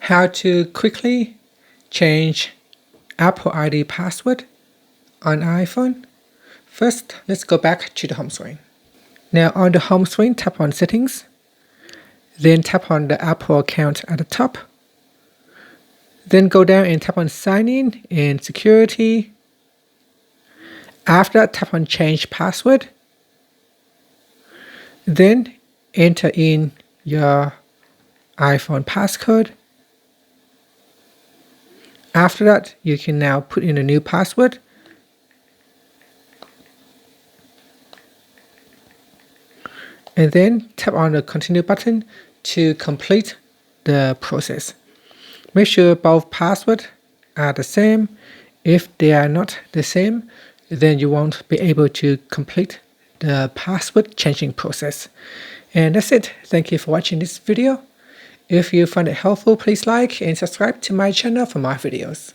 how to quickly change Apple ID password on iPhone. First, let's go back to the home screen. Now on the home screen, tap on Settings, then tap on the Apple account at the top. Then go down and tap on Sign In and Security. After that, tap on Change Password. Then enter in your iPhone passcode. After that, you can now put in a new password. And then tap on the Continue button to complete the process. Make sure both passwords are the same. If they are not the same, then you won't be able to complete the password changing process. And that's it. Thank you for watching this video. If you found it helpful, please like and subscribe to my channel for more videos.